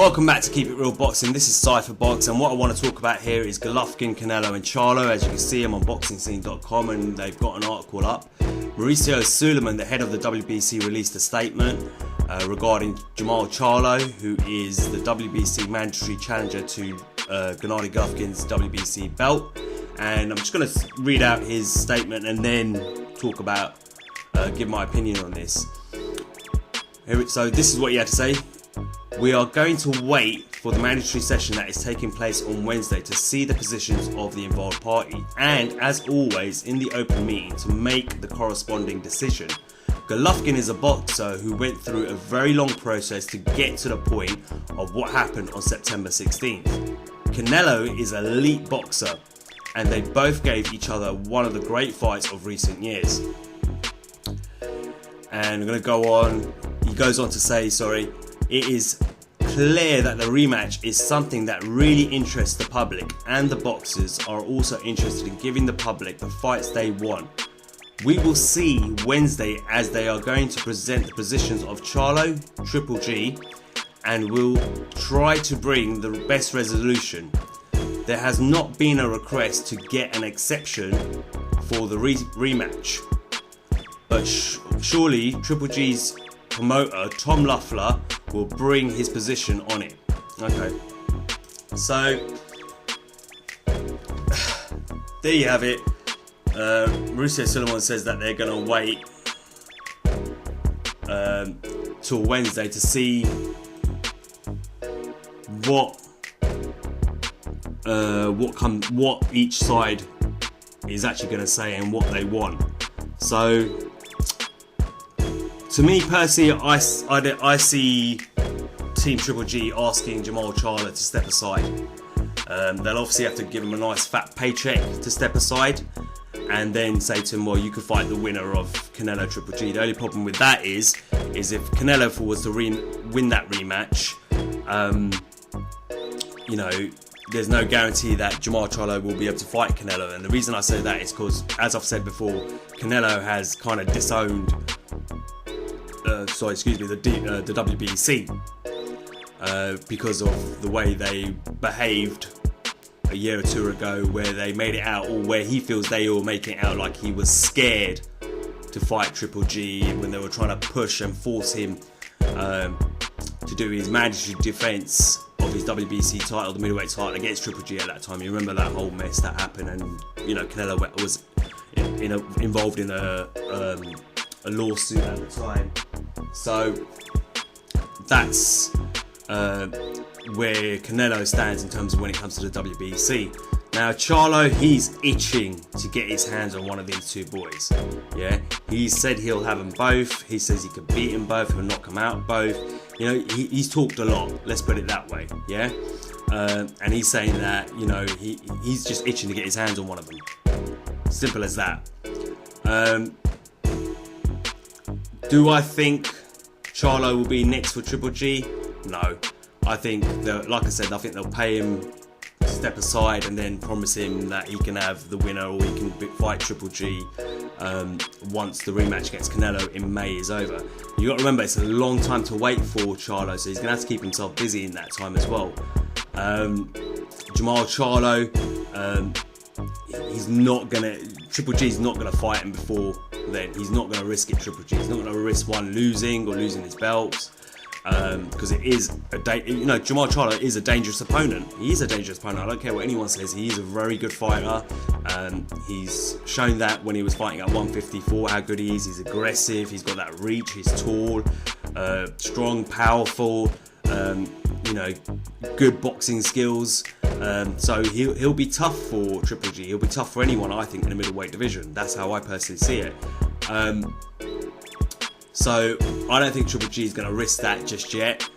Welcome back to Keep It Real Boxing. This is Cypher Box, and what I want to talk about here is Golovkin, Canelo and Charlo. As you can see, I'm on boxingscene.com and they've got an article up. Mauricio Suleiman, the head of the WBC, released a statement regarding Jermall Charlo, who is the WBC mandatory challenger to Gennady Golovkin's WBC belt. And I'm just going to read out his statement and then talk about, give my opinion on this. So this is what he had to say. We are going to wait for the mandatory session that is taking place on Wednesday to see the positions of the involved party, and as always in the open meeting to make the corresponding decision. Golovkin is a boxer who went through a very long process to get to the point of what happened on September 16th. Canelo is an elite boxer and they both gave each other one of the great fights of recent years. And I'm going to go on, he goes on to say, it is clear that the rematch is something that really interests the public, and the boxers are also interested in giving the public the fights they want. We will see Wednesday as they are going to present the positions of Charlo, Triple G, and will try to bring the best resolution. There has not been a request to get an exception for the rematch, but surely Triple G's promoter Tom Loeffler will bring his position on it. Okay, so there you have it. Mauricio Suleiman says that they're going to wait till Wednesday to see what each side is actually going to say and what they want. So to me personally, I see Team Triple G asking Jermall Charlo to step aside. They'll obviously have to give him a nice fat paycheck to step aside and then say to him, well, you could fight the winner of Canelo Triple G. The only problem with that is if Canelo was to win that rematch, there's no guarantee that Jermall Charlo will be able to fight Canelo. And the reason I say that is because, as I've said before, Canelo has kind of disowned the WBC because of the way they behaved a year or two ago, where they made it out, or where he feels they were making it out like he was scared to fight Triple G when they were trying to push and force him to do his mandatory defense of his WBC title, the middleweight title, against Triple G at that time. You remember that whole mess that happened, and Canelo was involved in a lawsuit at the time. So that's where Canelo stands in terms of when it comes to the WBC. Now Charlo, he's itching to get his hands on one of these two boys. Yeah, he said he'll have them both. He says he could beat them both, he'll knock them out both. He's talked a lot, let's put it that way. Yeah, and he's saying that he's just itching to get his hands on one of them. Simple as that. Do I think Charlo will be next for Triple G? No. I think, like I said, I think they'll pay him to step aside and then promise him that he can have the winner, or he can fight Triple G once the rematch against Canelo in May is over. You got to remember, it's a long time to wait for Charlo, so he's going to have to keep himself busy in that time as well. Jermall Charlo, Triple G's not going to fight him before then. He's not going to risk it, Triple G. He's not going to risk losing his belts, because it is Jermall Charlo is a dangerous opponent. He is a dangerous opponent. I don't care what anyone says. He is a very good fighter. He's shown that when he was fighting at 154, how good he is. He's aggressive. He's got that reach. He's tall, strong, powerful. Good boxing skills. So he'll be tough for Triple G. He'll be tough for anyone, I think, in the middleweight division. That's how I personally see it. So I don't think Triple G is going to risk that just yet.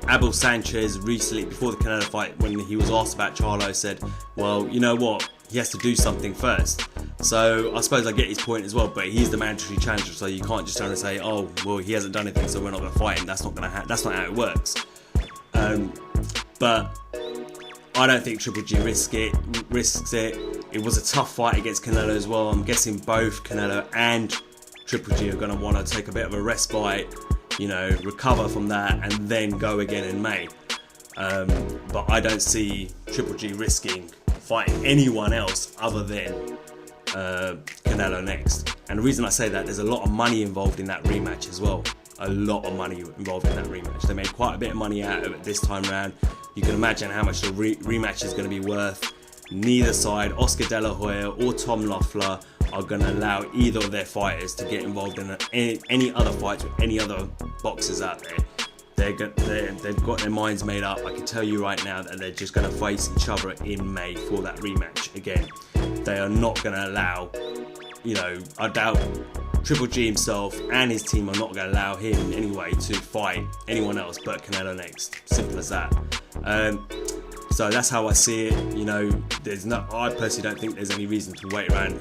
Abel Sanchez recently, before the Canelo fight, when he was asked about Charlo, said, well, you know what, he has to do something first. So I suppose I get his point as well, but he's the mandatory challenger, so you can't just try and say, oh, well, he hasn't done anything, so we're not going to fight him. That's not how it works. But I don't think Triple G risks it. It was a tough fight against Canelo as well. I'm guessing both Canelo and Triple G are going to want to take a bit of a respite you know, recover from that and then go again in May. But I don't see Triple G risking fighting anyone else other than Canelo next. And the reason I say that, there's a lot of money involved in that rematch as well. A lot of money involved in that rematch. They made quite a bit of money out of it this time round. You can imagine how much the rematch is going to be worth. Neither side, Oscar De La Hoya or Tom Loeffler, are going to allow either of their fighters to get involved in any other fights with any other boxers out there. They've got their minds made up. I can tell you right now that they're just going to face each other in May for that rematch again. They are not going to allow, you know, I doubt Triple G himself and his team are not going to allow him anyway to fight anyone else but Canelo next. Simple as that. So that's how I see it. You know, I personally don't think there's any reason to wait around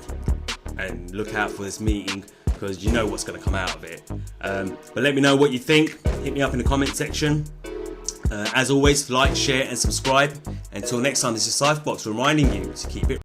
and look out for this meeting, because you know what's going to come out of it. But let me know what you think. Hit me up in the comment section. As always, like, share and subscribe. Until next time, this is Cypherbox reminding you to keep it